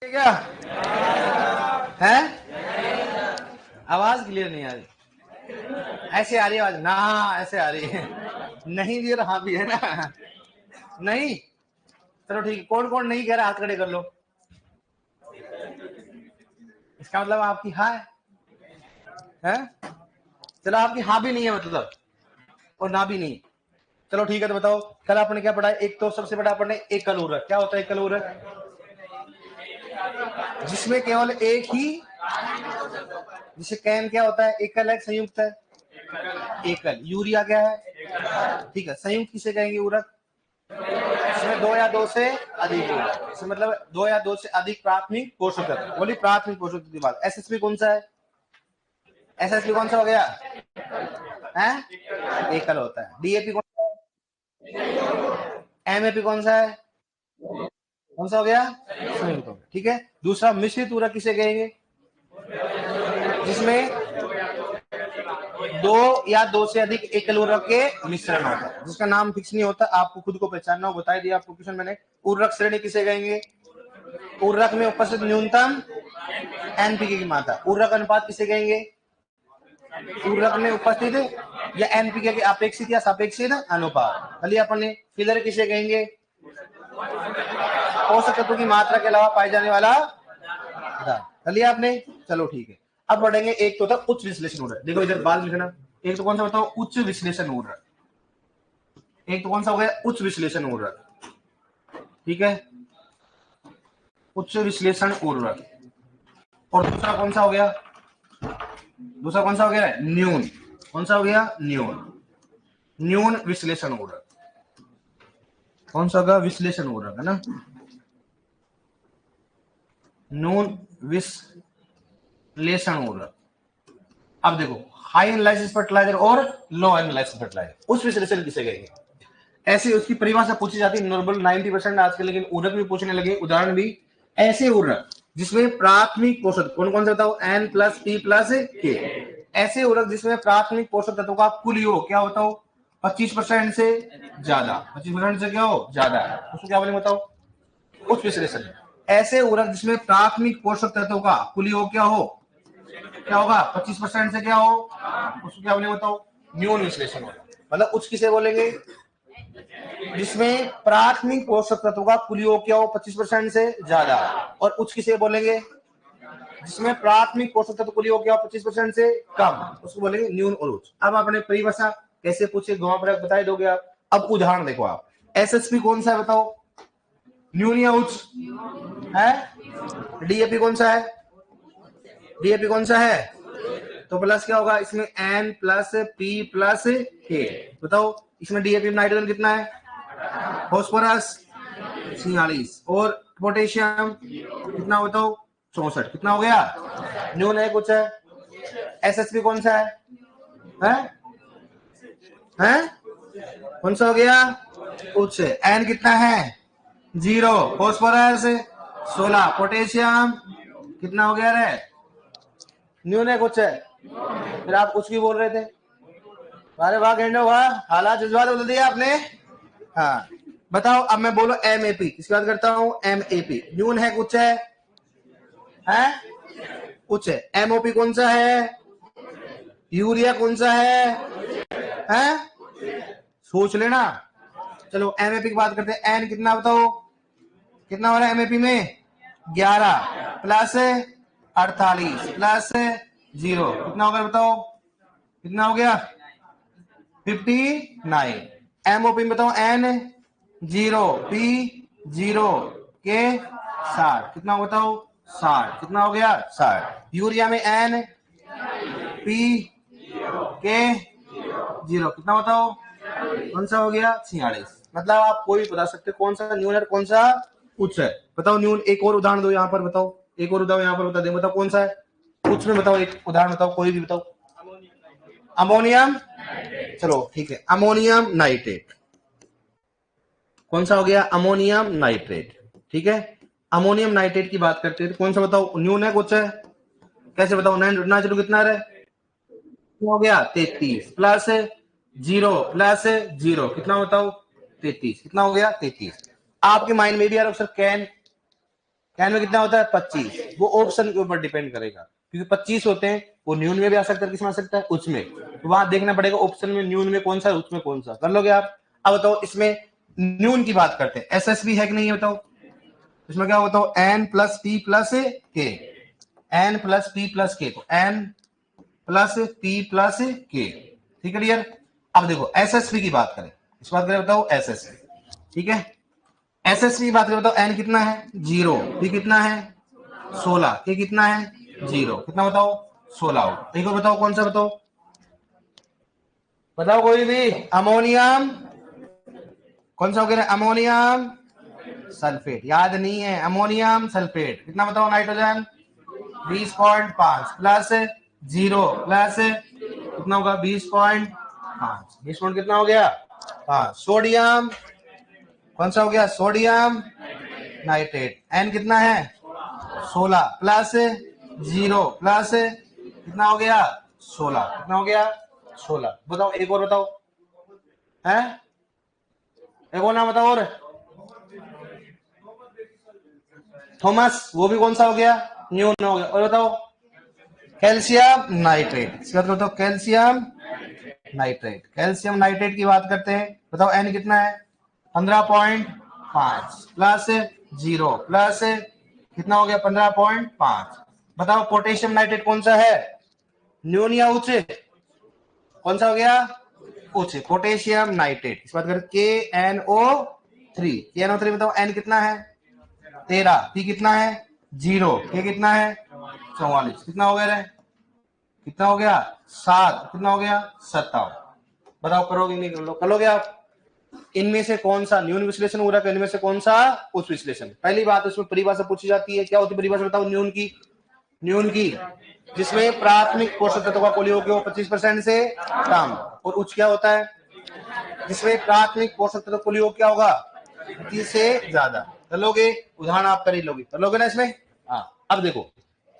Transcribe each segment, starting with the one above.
क्या है? आवाज क्लियर नहीं आ रही। ऐसे आ रही है आवाज ना, ऐसे आ रही है। नहीं भी और हाँ भी है ना। नहीं, चलो ठीक है। कौन कौन नहीं कह रहा हाथ खड़े कर लो। इसका मतलब आपकी हाँ है? चलो आपकी हाँ भी नहीं है मतलब, और ना भी नहीं। चलो ठीक है, तो बताओ कल आपने क्या पढ़ा है? एक तो सबसे बड़ा आपने एकल ऊरक। क्या होता है एकल ऊरक? जिसमें केवल एक ही, जिसे कैन क्या होता है? एकल है, संयुक्त है? एकल। यूरिया क्या है? ठीक है, संयुक्त किसे कहेंगे? ऊरक। इसमें दो या दो से अधिक ऊरक, इसमें मतलब दो या दो से अधिक प्राथमिक पोषक तत्व। बोली प्राथमिक पोषक तत्व की बात। एसएसपी कौन सा है? एसएसपी कौन सा हो गया? है? एकल होता है। डीएपी कौन सा है? एमएपी कौन सा है? कौन सा हो गया? संयुक्त हो गया। ठीक है। दूसरा मिश्रित ऊरक किसे कहेंगे? जिसमें दो या दो से अधिक एकल ऊर्वरक के मिश्रण होता है, जिसका नाम फिक्स नहीं होता, आपको खुद को पहचानना हो। बता दिया आपको क्वेश्चन मैंने। उर्वरक श्रेणी किसे कहेंगे? उर्वरक में उपस्थित न्यूनतम एनपीके की मात्रा। उर्वरक अनुपात किसे कहेंगे? उर्वरक में उपस्थित या एनपीके के अपेक्षित या सापेक्षिक अनुपात। चलिए अपन ने फिलर किसे कहेंगे? पोषक तत्वों की मात्रा के अलावा पाए जाने वाला पदार्थ। चलिए आपने। चलो ठीक है। अब बढ़ेंगे। एक तो था उच्च विश्लेषण उर्वरक। देखो इधर बात लिखना। एक तो कौन सा बताओ? उच्च विश्लेषण उर्वरक। एक तो कौन सा हो गया? उच्च विश्लेषण उर्वरक। ठीक है, उच्च विश्लेषण उर्वरक। और दूसरा कौन सा हो गया? दूसरा कौन सा हो गया? न्यून। कौन सा हो गया? न्यून। न्यून विश्लेषण उर्वरक। कौन सा होगा? विश्लेषण उर्वरक है ना। न्यून विश्लेषण उर्वरक। अब देखो, हाई एनालिसिस फर्टिलाइजर और लो एनालिसिस फर्टिलाइजर, उस विश्लेषण किसे कहेंगे? ऐसे उसकी परिभाषा पूछी जाती है नॉर्मल 90% आजकल, लेकिन उर्वरक भी पूछने लगे। उदाहरण भी ऐसे उर्वरक जिसमें प्राथमिक पोषक कौन कौन से बताओ? N plus P plus K। ऐसे उर्वरक जिसमें प्राथमिक पोषक तत्वों का कुल योग क्या होता हो? 25% से ज्यादा। 25% से क्या हो? ज्यादा। उसको क्या बोलेंगे बताओ? उस विश्लेषण। ऐसे उर्वरक जिसमें प्राथमिक पोषक तत्वों का कुल योग क्या हो? क्या होगा? 25% से क्या हो? उसको क्या बोलेंगे बताओ? न्यून विश्लेषण होगा। मतलब उच्च किसे बोलेंगे? जिसमें प्राथमिक पोषक तत्वों का कुल योग क्या हो? 25% से ज्यादा। और उच्च किसे बोलेंगे? जिसमें प्राथमिक पोषक तत्व कुल योग क्या हो? 25% से कम, उसको बोलेंगे न्यून और उच्च। अब आपने परिभाषा कैसे पूछे, गांव पर बता दोगे आप। अब उदाहरण देखो आप। एसएसपी कौन सा है बताओ? न्यून या उच्च है? डीएपी कौन सा है? डीएपी कौन सा है? तो प्लस क्या होगा इसमें? एन प्लस पी प्लस के। बताओ इसमें डीएपी नाइट्रोजन कितना है? फॉस्फोरस 46 और पोटेशियम कितना होता हो? 64। कितना हो गया? न्यून है कुछ है? एसएसपी कौन सा है? हैं? कौन सा हो गया? उच्च। एन कितना है? 0। फॉस्फोरस 16। पोटेशियम कितना हो गया रे? न्यून है कुछ है? फिर आप कुछ भी बोल रहे थे। अरे वाह गेंडो वाह, हालात जज्बात बदल दिया आपने। हाँ बताओ। अब मैं बोलो एमएपी, किसकी बात करता हूँ? एमएपी। न्यून है कुछ है? कुछ है। एमओपी कौन सा है? यूरिया कौन सा है? सोच लेना। चलो एमएपी की बात करते हैं। एन कितना बताओ? कितना हो रहा है एमएपी में? 11 प्लस 48 प्लस 0 कितना होगा बताओ? कितना हो गया? 59। एमओपी में बताओ। एन 0 पी 0 के 60 कितना बताओ? 60 कितना हो गया? 60। यूरिया में एन पी के 0 कितना बताओ? कौन सा हो गया? 46। मतलब आप कोई बता सकते कौन सा न्यून है कौन सा उच्च है। बताओ न्यून। एक और उदाहरण दो यहाँ पर बताओ। एक और उदाहरण यहाँ पर बता दे। बताओ कौन सा है उच्च में? बताओ एक उदाहरण बताओ, कोई भी बताओ। अमोनियम। चलो ठीक है, अमोनियम नाइट्रेट। कौन सा हो गया? Ammonium nitrate. ठीक है, अमोनियम नाइट्रेट की बात करते हैं तो कौन सा बताओ? न्यून है कुछ है? कैसे बताओ? नाइट्रोजन कितना है? हो गया 33 प्लस 0 प्लस 0 कितना बताओ? 33। कितना हो गया? 33। आपके माइंड में भी यार सर कैन कैन में कितना होता है 25, वो ऑप्शन के ऊपर डिपेंड करेगा, क्योंकि 25 होते हैं, वो न्यून में भी आ सकता है, किसमें आ सकता है उसमें, तो वहां देखना पड़ेगा ऑप्शन में न्यून में कौन सा है, उसमें कौन सा, कर लोगे आप। अब बताओ इसमें न्यून की बात करते हैं, एसएसबी है कि नहीं है बताओ, इसमें क्या बताओ एन प्लस पी प्लस के, एन प्लस पी प्लस के, तो एन प्लस पी प्लस के, ठीक है डियर। अब देखो एसएसबी की बात करें, इस बात करें बताओ एसएसबी, ठीक है, एसएसबी की बात करें बताओ एन कितना है 0, पी कितना है 16, के कितना है 0, कितना बताओ 16। एक और बताओ कौन सा बताओ, बताओ कोई भी, अमोनियम, कौन सा हो गया अमोनियम सल्फेट, याद नहीं है, अमोनियम सल्फेट कितना बताओ, नाइट्रोजन 20.5 प्लस 0 प्लस कितना होगा 20.5, 20 कितना हो गया, हाँ सोडियम, कौन सा हो गया सोडियम नाइट्रेट, एन कितना है 16 प्लस 0 प्लस कितना हो गया 16, कितना हो गया 16। बताओ एक और बताओ, है एक और नाम बताओ, और थॉमस, वो भी कौन सा हो गया न्यून हो गया। और बताओ कैल्शियम नाइट्रेट, इसका बताओ कैल्शियम नाइट्रेट, कैल्शियम नाइट्रेट की बात करते हैं, बताओ एन कितना है 15.5 प्लस 0 प्लस कितना हो गया 15.5। बताओ पोटेशियम नाइट्रेट कौन सा है, न्यून या उच्च, कौन सा हो गया उच्च, पोटेशियम नाइट्रेट। इस बात करें KNO3, KNO3 बताओ एन कितना है 13, पी कितना है 0, के कितना है 44, कितना हो गया रे, कितना हो गया 7, कितना हो गया 57। बताओ करोगे नहीं करोगे आप, इनमें से कौन सा न्यून विश्लेषण हो रहा है, इनमें से कौन सा उच्च विश्लेषण। पहली बात उसमें परिभाषा पूछी जाती है, क्या होती है परिभाषा बताओ न्यून की, न्यून की जिसमें प्राथमिक पोषक तत्वों का कुल योग हो 25% से कम, और उच्च क्या होता है जिसमें प्राथमिक पोषक तत्व कुल योग क्या होगा 30 से ज्यादा। कर लोगे, उदाहरण आप कर ही लोगे, कर लोगे ना इसमें। हाँ अब देखो,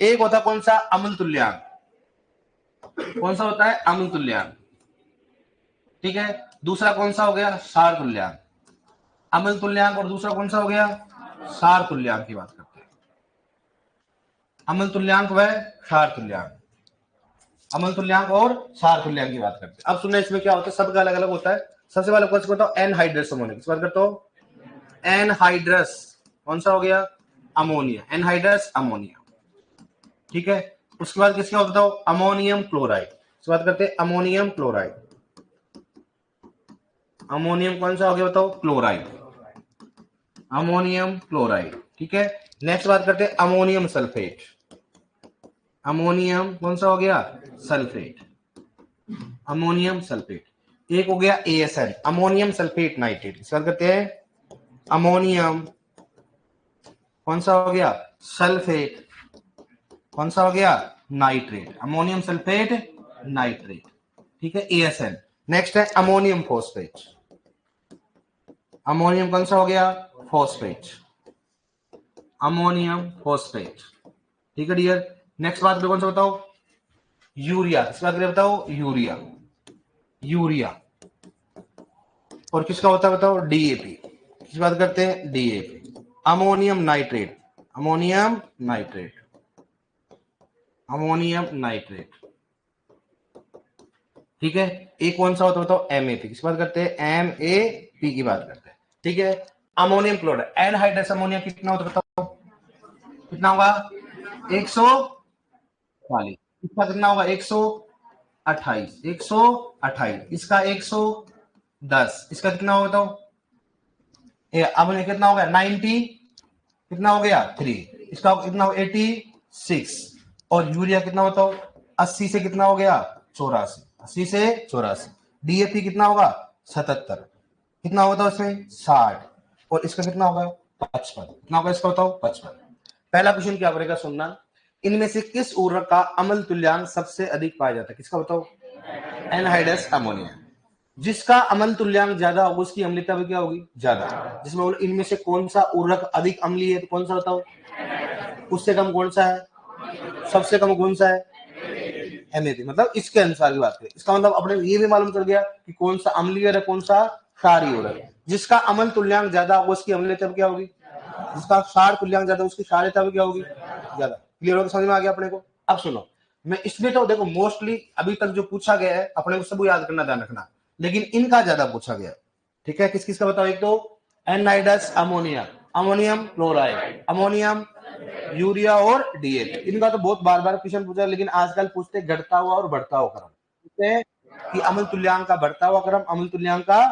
एक होता कौन सा अम्ल तुल्यांक, कौन सा होता है अम्ल तुल्यांक, ठीक है, दूसरा कौन सा हो गया सार तुल्यांक, अम्ल तुल्यांक, और दूसरा कौन सा हो गया सार तुल्यांक की बात करते हैं, अम्ल तुल्यांक व सार तुल्यांक, अम्ल तुल्यांक और सार तुल्यांक की बात करते हैं। अब सुनना इसमें क्या होता है, सबका अलग अलग होता है। सबसे पहले कौन सा बताओ एनहाइड्रस अमोनिया, किस बात करते हो एनहाइड्रस, कौन सा हो गया अमोनिया, एनहाइड्रस अमोनिया, ठीक है। उसके बाद किसका बताओ अमोनियम क्लोराइड, इस बात करते हैं अमोनियम क्लोराइड, अमोनियम कौन सा हो गया बताओ क्लोराइड, अमोनियम क्लोराइड, ठीक है। नेक्स्ट बात करते हैं अमोनियम सल्फेट, अमोनियम कौन सा हो गया सल्फेट, अमोनियम सल्फेट। एक हो गया ASN अमोनियम सल्फेट नाइट्रेट, इस बात करते हैं अमोनियम कौन सा हो गया सल्फेट, कौन सा हो गया नाइट्रेट, अमोनियम सल्फेट नाइट्रेट, ठीक है ASN। नेक्स्ट है अमोनियम फॉस्फेट, अमोनियम कौन सा हो गया फॉस्फेट, अमोनियम फॉस्फेट, ठीक है डियर। नेक्स्ट बात कौन सा बताओ यूरिया, इस बात बताओ यूरिया, यूरिया, और किसका होता है बताओ DAP, किस बात करते हैं DAP, ammonium nitrate, ammonium nitrate, ammonium nitrate, ठीक है। एक कौन सा होता है बताओ MAP, किस बात करते हैं MAP की बात करते हैं, ठीक है। अमोनियम क्लोराइड एनहाइड्रस अमोनिया कितना होता है बताओ, कितना होगा 140, इसका कितना होगा 128, 128, इसका 110, इसका कितना होगा बताओ अमोनिया कितना हो गया 90, कितना हो गया 3, इसका कितना हो 86, और यूरिया कितना बताओ 80 से कितना हो गया 84, 80 से 84, DAP कितना होगा 77, कितना होगा इसमें 60, और इसका कितना होगा 55, कितना होगा इसका बताओ 55। पहला क्वेश्चन क्या करेगा सुनना, इनमें से किस उर्वरक का अम्ल तुल्यांक सबसे अधिक पाया जाता है, किसका बताओ एनहाइड्रस अमोनिया, जिसका अम्ल तुल्यांक ज्यादा होगा उसकी अम्लता भी क्या होगी ज्यादा, जिसमें इनमें से कौन सा उर्वरक अधिक अम्लीय है तो कौन सा बताओ, उससे कम कौन सा है, सबसे कम कौन सा है MAP, मतलब इसके अनुसार की बात करें, इसका मतलब अपने ये भी मालूम चल गया कि कौन सा अम्लीय है कौन सा क्षारीय है, जिसका अम्ल तुल्यांक ज्यादा होगा उसकी अम्लता क्या होगी जिसका क्षार तुल्यांक ज्यादा उसकी क्षारीयता भी क्या होगी, ज्यादा। क्लियर होगा, समझ में आ गया अपने को। अब सुनो, मैं इसमें तो देखो मोस्टली अभी तक जो पूछा गया है अपने को सब याद करना, ध्यान रखना, लेकिन इनका ज्यादा पूछा गया। ठीक है, किस किस का बताओ। एक तो anhydrous ammonia, ammonium chloride, ammonium urea और डीएपी। इनका तो बहुत बार बार क्वेश्चन पूछा, लेकिन आजकल पूछते घटता हुआ और बढ़ता हुआ क्रम, पूछते हैं कि अम्ल तुल्यांक का बढ़ता हुआ क्रम, अम्ल तुल्यांक का,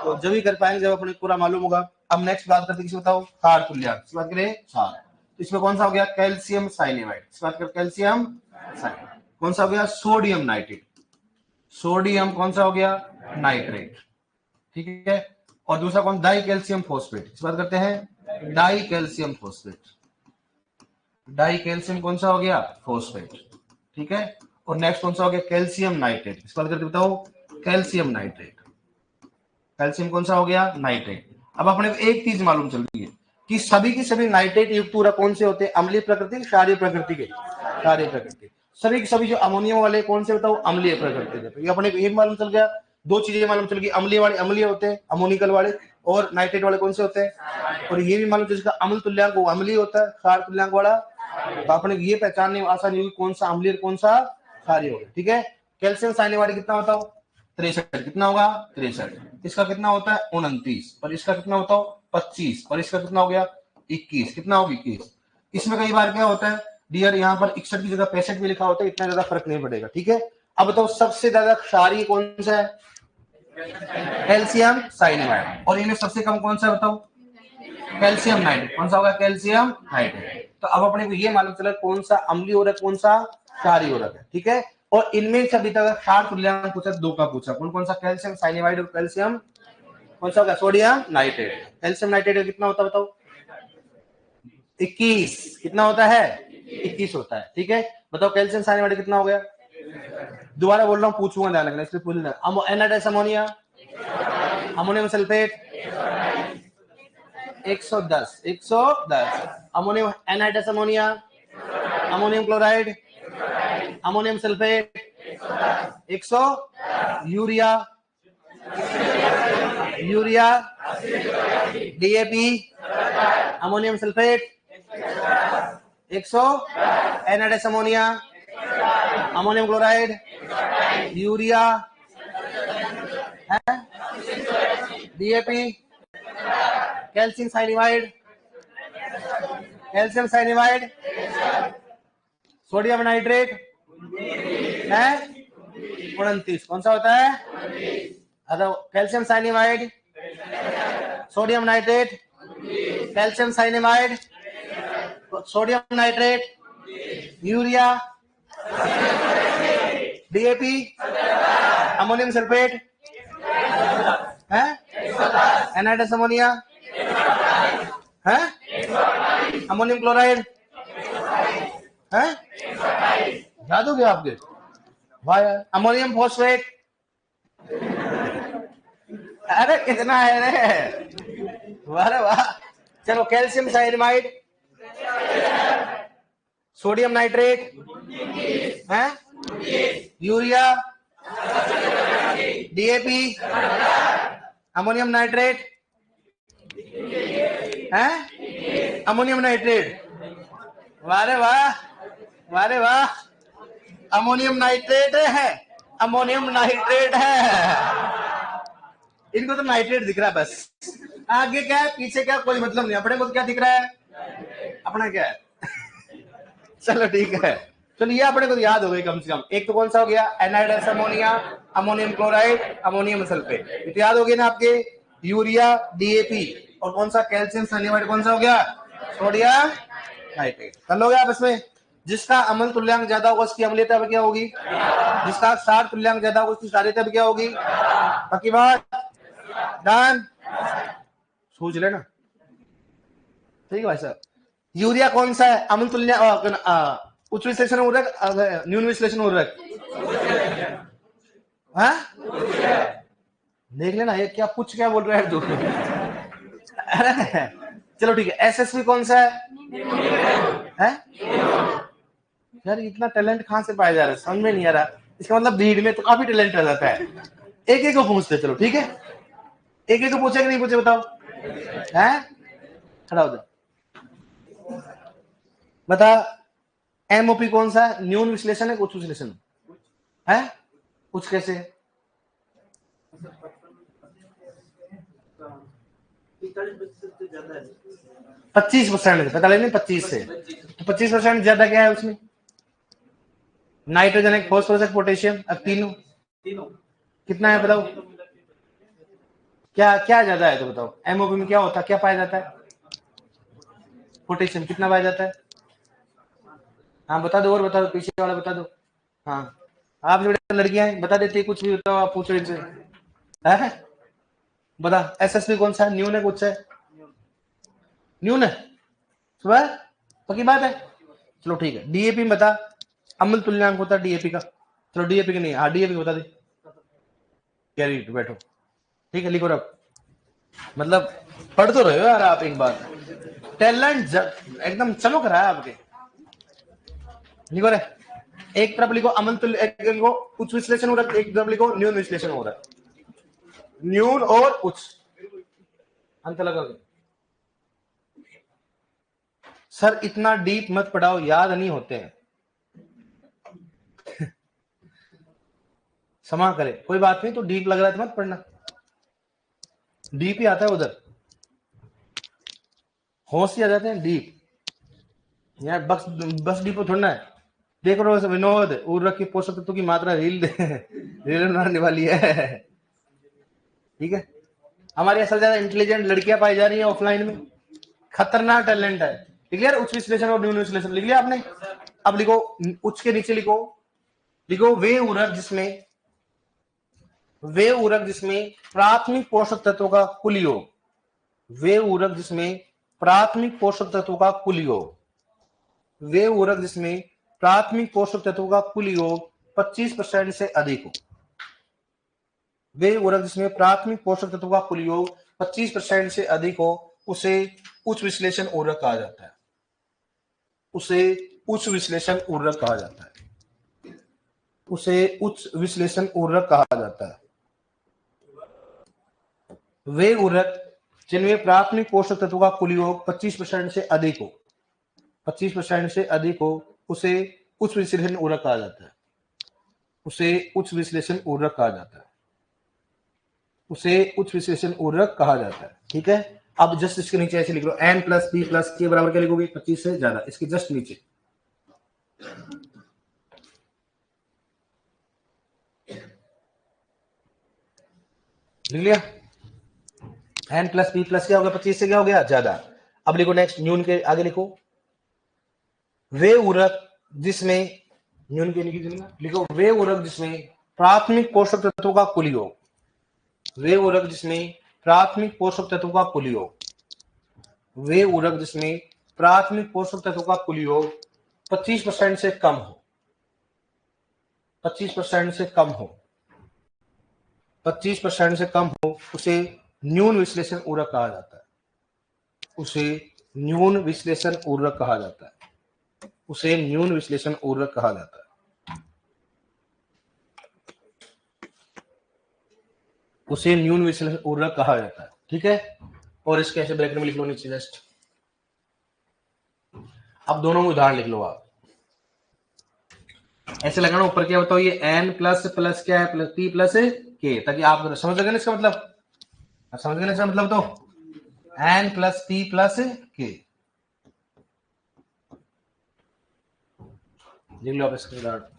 तो जब ही कर पाएंगे जब अपने पूरा मालूम होगा। अब नेक्स्ट बात करते किसी बताओ, क्षार तुल्यांक। इस बात करें क्षार, तो इसमें कौन सा हो गया, कैल्शियम साइनाइड। इस बात कर कैल्शियम साइनाइड। कौन सा हो गया, सोडियम नाइट्रेट। सोडियम कौन सा हो गया, नाइट्रेट। ठीक है, और दूसरा कौन, डाई कैल्शियम फोस्फेट। इस बात करते हैं die calcium phosphate. Die calcium कौन सा हो गया, फोस्फेट। ठीक है, और नेक्स्ट कौन सा हो गया, कैल्शियम नाइट्रेट। इस बात करके बताओ, कैल्शियम नाइट्रेट। कैल्शियम कौन सा हो गया, नाइट्रेट। अब अपने को एक चीज मालूम चल रही है कि सभी की सभी नाइट्रेट युक्त पूरा कौन से होते हैं, अम्लीय प्रकृति, क्षारीय प्रकृति के, क्षारीय प्रकृति। सभी के सभी जो अमोनियम वाले कौन से बताओ, अम्लीय प्रकृति के। तो ये अपने को एक मालूम चल गया, दो चीजें मालूम चल गई, अम्लीय वाले अम्लीय होते हैं, अमोनिकल वाले, और नाइट्रेट वाले कौन से होते हैं। और ये भी मालूम जिसका अम्ल तुल्यांक वो अम्लीय होता है, क्षार तुल्यांक वाला। तो अपने ये पहचानने में आसानी होगी कौन सा अम्लीय कौन सा क्षारीय होगा। ठीक है, कैल्शियम साइनाइड कितना होता हो, 63। कितना होगा, 63। इसका कितना होता है, 29। और इसका कितना होता हो, 25। और इसका कितना हो गया, 21। कितना होगा, 21। इसमें कई बार क्या होता है डियर, यहाँ पर 61 की जगह 65 भी लिखा होता है, इतना ज्यादा फर्क नहीं पड़ेगा। ठीक है, अब बताओ सबसे ज्यादा क्षारीय कौन सा है, कैल्शियम साइनाइड। और इनमें सबसे कम कौन सा है बताओ, कैल्शियम नाइट्रेट। कौन सा होगा, कैल्शियम नाइट्रेट। तो अब अपने को ये मालूम चला कौन सा अम्लीय हो रहा है, कौन सा क्षारीय हो रहा है। ठीक है, और इनमें से अभी तक क्षार तुल्यांक पूछा, दो का पूछा, कौन कौन सा, कैल्शियम साइनाइड और कैल्शियम कौन सा होगा, सोडियम नाइट्रेट। कैल्शियम नाइट्रेट कितना होता है बताओ, 21। कितना होता है, 21 होता है। ठीक है, बताओ कैल्शियम साइनाइड कितना हो गया, दोबारा बोल रहा हूँ, पूछूंगा, ध्यान रखना, इसलिए पूछ लेना। Anhydrous ammonia, ammonium sulphate 110, 110। Ammonium anhydrous ammonia, ammonium chloride, ammonium sulphate 100, urea, urea, DAP, ammonium sulphate 100, anhydrous ammonia, ammonium chloride, urea, DAP, calcium cyanide, calcium cyanide, sodium nitrate है 29। कौन सा होता है, calcium cyanide, sodium nitrate, calcium cyanide, sodium nitrate, urea, DAP, ammonium sulphate है, anhydrous ammonia है, ammonium chloride है, याद हो गया आपके, वाह यार। अमोनियम फॉस्फेट, अरे कितना है रे, वाह वाह। चलो, कैल्शियम साइनाइड, सोडियम नाइट्रेट है, यूरिया, डीएपी, अमोनियम नाइट्रेट है, अमोनियम नाइट्रेट, वाह वाह, वाह वाह। अमोनियम नाइट्रेट है, अमोनियम नाइट्रेट है। इनको तो नाइट्रेट दिख रहा है बस, आगे क्या है पीछे क्या कोई मतलब नहीं, अपने को तो क्या दिख रहा है, अपना क्या है। चलो ठीक है, चलो ये अपने को याद हो गई कम से कम। एक तो कौन सा हो गया, anhydrous ammonia, ammonium chloride, ammonium sulphate, ये याद हो गए ना आपके, यूरिया, डीएपी, और कौन सा कैल्शियम साइनाइड कौन सा हो गया, सोडियम नाइट्रेट। कर लोगे आप इसमें, जिसका अम्ल तुल्यांक ज्यादा होगा उसकी अम्लीयता क्या होगी, जिसका क्षार तुल्यांक ज्यादा होगा उसकी क्षारीयता क्या होगी। बाकी बात डन, सोच लेना। ठीक है भाई साहब, यूरिया कौन सा है, अम्ल तुल्यांक उच्च विश्लेषण उर्वरक, न्यून विश्लेषण उर्वरक, हाँ देख लेना ये क्या पूछ क्या बोल रहा है तू। चलो ठीक है, एसएसपी कौन सा है? यार इतना टैलेंट कहां से पाया जा रहा है, समझ में नहीं आ रहा। इसका मतलब भीड़ में तो काफी टैलेंट आ जाता है। एक एक को पूछते, चलो ठीक है, एक एक को पूछे कि नहीं पूछे बताओ, हैं खड़ा हो जाओ। बता एमओपी कौन सा है, न्यून विश्लेषण है उच्च विश्लेषण है? उच्च कैसे? 25% पता लगे 25 से, तो 25% ज्यादा क्या है उसमें? नाइट्रोजन, फॉस्फोरस, पोटेशियम, अब तीनों कितना है बताओ? क्या क्या ज्यादा है तो बताओ, एमओपी में क्या होता है, क्या पाया जाता है? पोटेशियम कितना पाया जाता है? हाँ बता दो, और बता दो, पीछे वाला बता दो। हाँ आप जो लड़कियां हैं बता देती, कुछ भी बताओ आप, पूछो इनसे है? बता एसएसपी कौन सा है, न्यून है कुछ है? न्यून है सुबह, पक्की बात है। चलो ठीक है, डीएपी में बता, अम्ल तुल्यांक होता है डीएपी का। चलो डीएपी का नहीं, हाँ डीएपी बता दे। कैरी बैठो, ठीक है, लिखो रख। मतलब पढ़ तो रहे हो यार आप, एक बार टैलेंट एकदम चमक रहा है आपके। लिखो रे, एक तरफ लिखो अमल तुल्य, एक लिखो उच्च विश्लेषण हो रहा है, एक तरफ लिखो न्यून विश्लेषण हो रहा है। न्यून और उच्च अंत लगा। सर इतना डीप मत पढ़ाओ, याद नहीं होते हैं। क्षमा करे, कोई बात नहीं, तो डीप लग रहा है तो मत पढ़ना, डीप ही आता है उधर, होश ही आ जाते हैं डीप। यार बस बस डीप थोड़ा है। देख रहे हो विनोद, उर्वरक की पोषक तत्वों की मात्रा रील बनाने वाली है, ठीक है। हमारे यहाँ सबसे ज्यादा इंटेलिजेंट लड़कियां पाई जा रही है ऑफलाइन में, खतरनाक टैलेंट है। लिख लिया उच्च विश्लेषण और न्यून विश्लेषण, लिख लिया आपने? अब लिखो उच्च के नीचे लिखो, लिखो वे उर्वरक जिसमें प्राथमिक पोषक तत्वों का कुल योग, वे उर्वरक जिसमें प्राथमिक पोषक तत्वों का कुल योग, वे उर्वरक जिसमें प्राथमिक पोषक तत्वों का कुल योग 25% से अधिक हो, वे उर्वरक जिसमें प्राथमिक पोषक तत्वों का कुल योग 25% से अधिक हो, उसे उच्च विश्लेषण उर्वरक कहा जाता है, उसे उच्च विश्लेषण उर्वरक कहा जाता है, उसे उच्च विश्लेषण उर्वरक कहा जाता है। वे उर्वरक जिनमें प्राथमिक पोषक तत्वों का कुल योग 25% से अधिक हो, 25% से अधिक हो, उसे उच्च विश्लेषण उर्वरक कहा जाता है, उसे उच्च विश्लेषण उर्वरक कहा जाता है, उसे उच्च विश्लेषण उर्वरक कहा जाता है, ठीक है। अब जस्ट इसके नीचे ऐसे लिख लो, एन प्लस बी प्लस के बराबर क्या लिखोगे? 25 से ज्यादा, इसके जस्ट नीचे लिख लिया। एन प्लस बी प्लस क्या हो गया? 25 से क्या हो गया? ज्यादा। अब लिखो नेक्स्ट, न्यून के आगे लिखो, वे उर्वरक जिसमें, न्यून के नीचे लिखो, वे उर्वरक जिसमें प्राथमिक पोषक तत्वों का कुल योग, वे उर्वरक जिसमें प्राथमिक पोषक तत्वों का कुल योग, वे उर्वरक जिसमें प्राथमिक पोषक तत्वों का कुल योग 25% से कम हो, 25% से कम हो, 25% से कम हो, उसे न्यून विश्लेषण उर्वरक कहा जाता है, उसे न्यून विश्लेषण उर्वरक कहा जाता है, उसे न्यून विश्लेषण उर्वरक कहा जाता है, उसे न्यून विश्लेषण उर्वरक कहा जाता है, ठीक है। और इसके ऐसे ब्रैकेट में लिख लो नीचे जस्ट। अब दोनों में उदाहरण लिख लो आप, ऐसे लगाना ऊपर क्या बताओ, ये एन प्लस प्लस क्या है, प्लस पी प्लस के, ताकि आप समझ सके ना इसका मतलब, समझ गए ना इसका मतलब, तो एन प्लस पी प्लस के लिख लो आप इसका उदाहरण।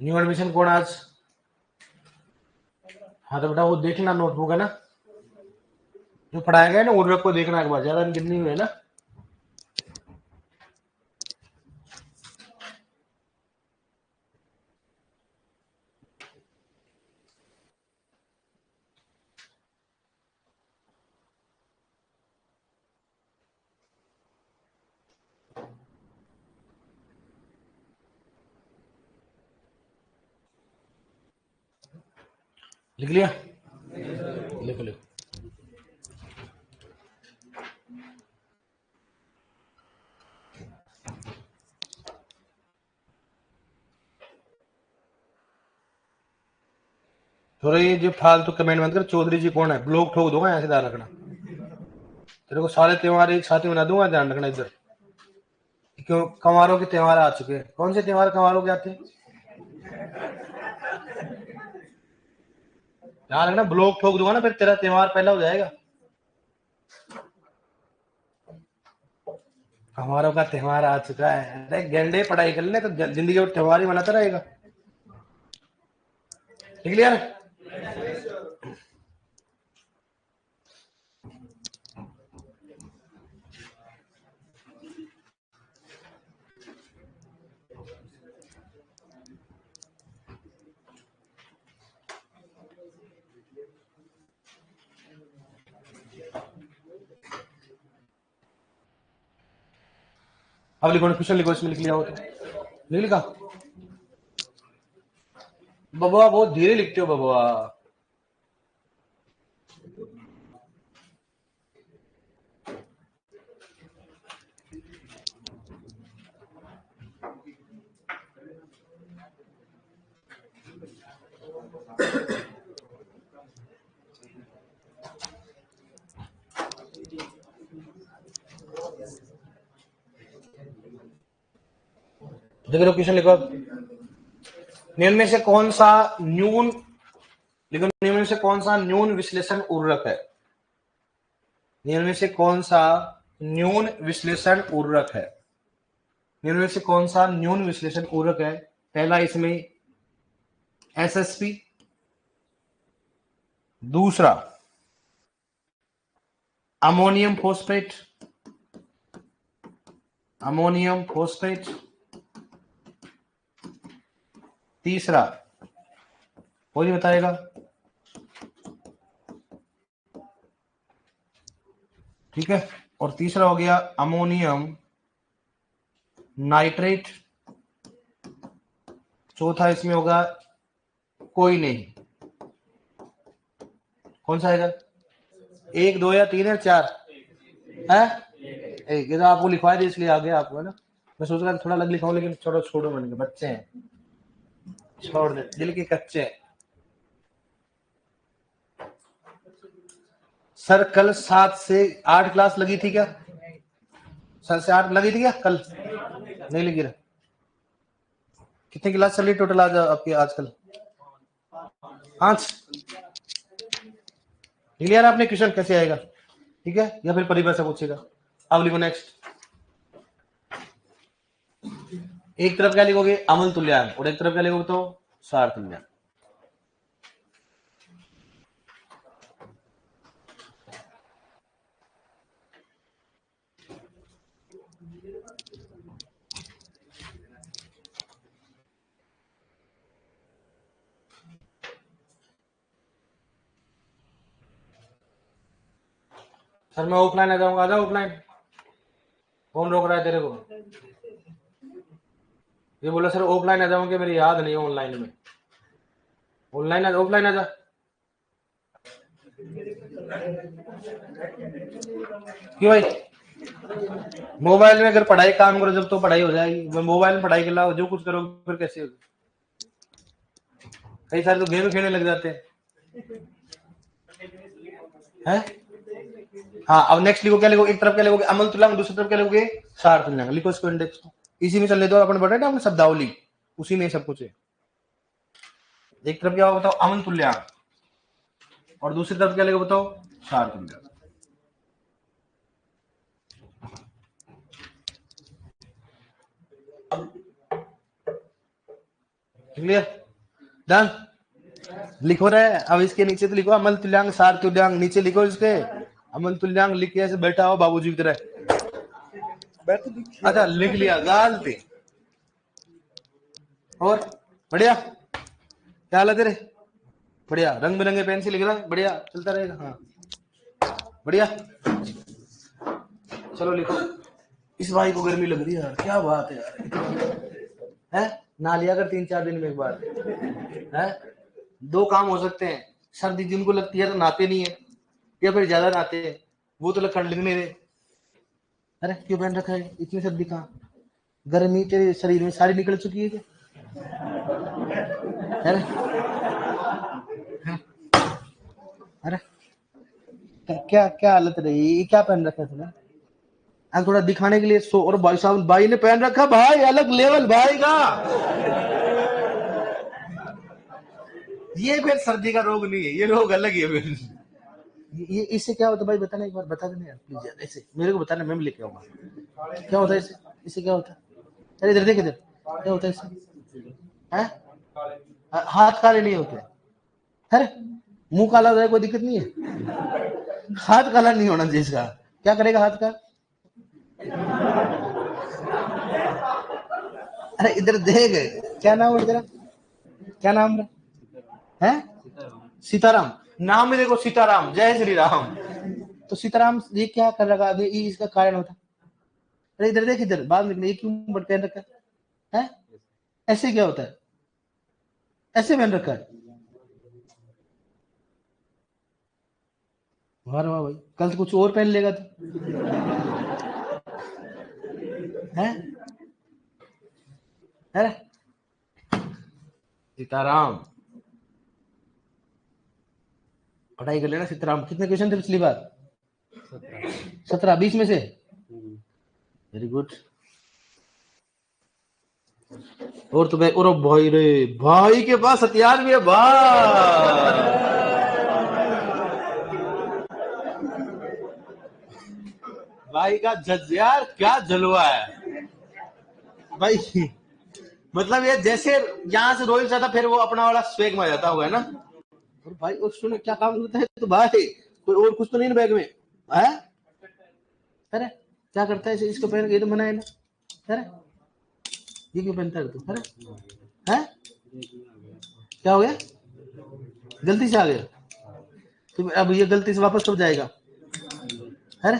न्यू एडमिशन कौन आज? हाँ तो बेटा वो देखना नोटबुक है ना जो पढ़ाया गया है ना, उर्वरक को देखना एक बार, ज्यादा गिननी हुई है ना। लिख लिया? लिखो लिखो। थोड़ा ये जो फालतू कमेंट मत कर, चौधरी जी कौन है, ब्लॉक ठोक दूंगा, ऐसे ध्यान रखना। तेरे को सारे त्योहार एक साथ ही मना दूंगा, ध्यान रखना इधर। क्यों? कंवारों के त्योहार आ चुके हैं। कौन से त्योहार कंवारों के आते हैं? ध्यान रखना, ब्लॉक ठोक दूंगा ना, फिर तेरा त्योहार पहला हो जाएगा। कंवारों का त्योहार आ चुका है। अरे गंडे, पढ़ाई कर ले तो जिंदगी में त्योहार ही मनाता रहेगा। लिख लिया ना? अब लिखो, क्वेश्चन लिखो, इसमें लिख लिया हो तो लिख लिखा। बबुआ बहुत धीरे लिखते हो बबुआ। देखो क्वेश्चन लिखो। निम्न में से कौन सा न्यून, लिखो, निम्न में से कौन सा न्यून विश्लेषण उर्वरक है? निम्न में से कौन सा न्यून विश्लेषण उर्वरक है? निम्न में से कौन सा न्यून विश्लेषण उर्वरक है? पहला इसमें एसएसपी, दूसरा अमोनियम फॉस्फेट, अमोनियम फॉस्फेट, तीसरा कोई बताएगा? ठीक है, और तीसरा हो गया अमोनियम नाइट्रेट, चौथा इसमें होगा कोई नहीं। कौन सा आएगा? एक, दो या तीन या चार है? एक, ये तो आपको लिखवा दिया इसलिए आ गया आपको, है ना। मैं सोच रहा था थोड़ा अलग लिखाऊं, लेकिन छोड़ो, छोड़ो, मन के बच्चे हैं, छोड़ दे, दिल के कच्चे हैं। सर कल 7 से 8 क्लास लगी थी क्या? 7 से 8 लगी थी क्या कल? नहीं लगी रहा। कितनी क्लास चल रही टोटल आज आपकी आजकल? 5। क्लियर आपने क्वेश्चन कैसे आएगा? ठीक है, या फिर परिभाषा पूछेगा। अब लिखो नेक्स्ट। एक तरफ क्या लिखोगे? अमल तुल्यांक, और एक तरफ क्या लिखोगे तो सार तुल्यांक। सर मैं ऑफलाइन आ जाऊंगा, आ जाओ ऑफलाइन। कौन रोक रहा है तेरे को? ये बोला सर ऑफलाइन आ जाऊंगे, मेरी याद नहीं है ऑनलाइन में। ऑनलाइन ऑफलाइन आ जा। क्यों भाई? मोबाइल में अगर पढ़ाई काम करो जब तो पढ़ाई हो जाएगी। मोबाइल में पढ़ाई के अलावा जो कुछ करो फिर कैसे होगी? कई सारे तो गेम खेलने लग जाते हैं। हाँ, अब नेक्स्ट लिखो, क्या लिखो? एक तरफ क्या लिखोगे? अमल तुल्यांक, दूसरी तरफ क्या लिखोगे? सार तुल्यांक। लिखो इसको इंडेक्स। इसी में चलने दो, अपन बढ़े ना अपने शब्दावली, उसी में सब कुछ है। एक तरफ क्या होगा बताओ? अमल तुल्यांक, और दूसरी तरफ क्या लिखो बताओ? सार तुल्यांक। क्लियर? डन। लिखो रहे अब इसके नीचे तो लिखो अमल तुल्यांग सार तुल्यांग, नीचे लिखो इसके अमल तुल्यांग लिख के ऐसे बैठा हो बाबूजी की तरह। अच्छा लिख लिया गलती। और बढ़िया, क्या हाल है तेरे? बढ़िया, रंग बिरंगे पेन से लिख रहा है, बढ़िया चलता रहेगा। हाँ बढ़िया, चलो लिखो। इस भाई को गर्मी लग रही है यार, क्या बात है यार, है ना लिया कर 3-4 दिन में एक बार है। 2 काम हो सकते हैं, सर्दी जिनको लगती है तो नहाते नहीं है, या फिर ज्यादा नहाते हैं, वो तो लग नहीं रहे। अरे क्यों पहन रखा है, इतनी सर्दी कहाँ? गर्मी तेरे शरीर में सारी निकल चुकी है क्या? अरे अरे क्या क्या हालत रही, ये क्या पहन रखा है तूने? आज थोड़ा दिखाने के लिए सो, और भाई साहब भाई ने पहन रखा भाई अलग लेवल भाई का। ये फिर सर्दी का रोग नहीं है, ये रोग अलग है फिर। ये इससे क्या होता है भाई, बताना एक बार, बता देना यार प्लीज यार, ऐसे मेरे को बताना, मैं भी लेके आऊंगा। क्या होता है इससे, इससे क्या होता है? अरे इधर देख, इधर क्या होता है इससे? हैं? हाथ काले नहीं होते? अरे मुंह काला हो जाए कोई दिक्कत नहीं है, हाथ काला नहीं होना चाहिए इसका। क्या करेगा हाथ का? अरे इधर देख, क्या नाम है तेरा, क्या नाम है? सीताराम। नाम में देखो सीताराम, जय श्री राम। तो सीताराम ये क्या कर रखा है, ये इसका कारण होता? अरे इधर देख, इधर बाद में ये क्यों पहन रखा है? ऐसे क्या होता है, ऐसे पहन रखा है? वाह वाह भाई, कल तो कुछ और पहन लेगा तू, है? अरे सीताराम, पढ़ाई कर लेना सीताराम। कितने क्वेश्चन थे पिछली बार? 17, 20 में से? Very good. और तुम्हें, और भाई रे, भाई के पास हथियार भी है भाई। भाई का जज यार, क्या जलवा है भाई। मतलब ये जैसे यहाँ से रोहित जाता फिर वो अपना वाला स्वेग में आ जाता होगा ना। और भाई और सुनो क्या काम करता है तो भाई, कोई और कुछ तो नहीं ना बैग में है? अरे क्या करता है इसको पहन के, ये तो मना है ना। अरे ये क्यों पहनता है तू? अरे है क्या हो गया, गलती से आ गया तो अब ये गलती से वापस कब जाएगा? अरे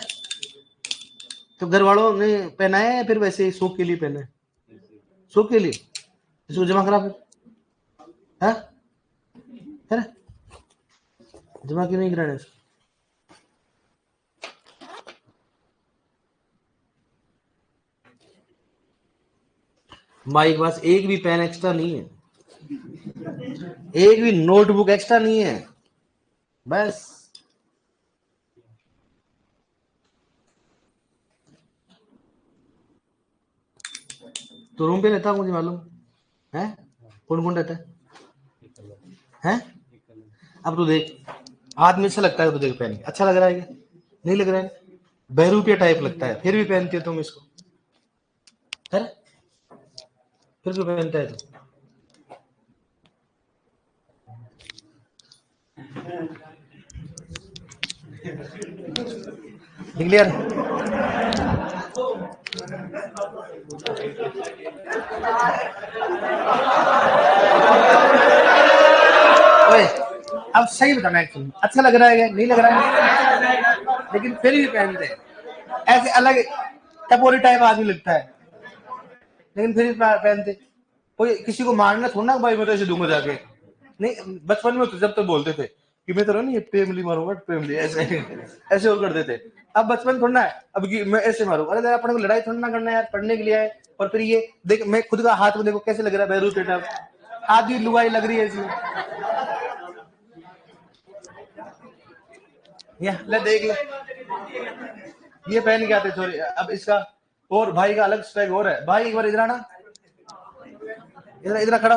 तो घर वालों ने पहनाया है या फिर वैसे ही शौक के लिए पहना है? शौक के लिए, इसको जमा करा फिर, है? अरे जमा क्यों नहीं कराना इसको? माई के पास एक भी पेन एक्स्ट्रा नहीं है, एक भी नोटबुक एक्स्ट्रा नहीं है, बस। तो रूम पे रहता हूँ मुझे मालूम है, कौन कौन रहता है? अब तो देख, हाथ में अच्छा लगता है तो देख, पहन के अच्छा लग रहा है क्या? नहीं लग रहा है, बहरूपिया टाइप लगता है, फिर भी पहनती है तुम इसको, है? फिर क्यों पहनता है तू? क्लियर? ओए अब सही बताना है, तुम अच्छा लग रहा है क्या? नहीं लग रहा है, लेकिन फिर भी पहनते हैं ऐसे, अलग टपोरी टाइप आदमी लगता है, लेकिन फिर भी पहनते। कोई किसी को मारना थोड़ा ना भाई, मैं तो ऐसे दूंगा जाके। नहीं बचपन में तो जब तो बोलते थे कि मैं तो नहीं ये पेमली मारूंगा, पेमली ऐसे ऐसे और करते थे। अब बचपन थोड़ा है, अब मैं ऐसे मारूंगा। अरे अपने को लड़ाई थोड़ा ना करना है यार, पढ़ने के लिए है। और फिर ये देख, मैं खुद का हाथ में देखो कैसे लग रहा है, बैरू पेटा आधी लुगाई लग रही है इसमें। या ले देख ले, ये पहन के आते छोरे। अब इसका और भाई का अलग स्टैग और है। भाई एक बार इधर आना, इधर इधर खड़ा।